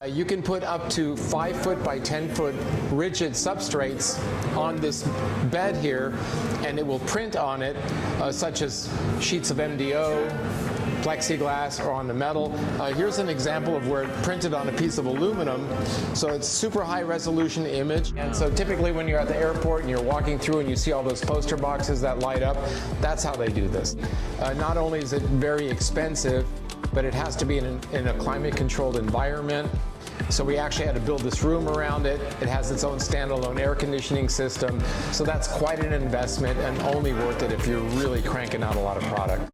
You can put up to 5 foot by 10 foot rigid substrates on this bed here, and it will print on it, such as sheets of MDO, plexiglass, or on the metal. Here's an example of where it printed on a piece of aluminum. So it's super high resolution image. And so typically when you're at the airport and you're walking through and you see all those poster boxes that light up, that's how they do this. Not only is it very expensive, but it has to be in a climate controlled environment. So we actually had to build this room around it. It has its own standalone air conditioning system. So that's quite an investment and only worth it if you're really cranking out a lot of product.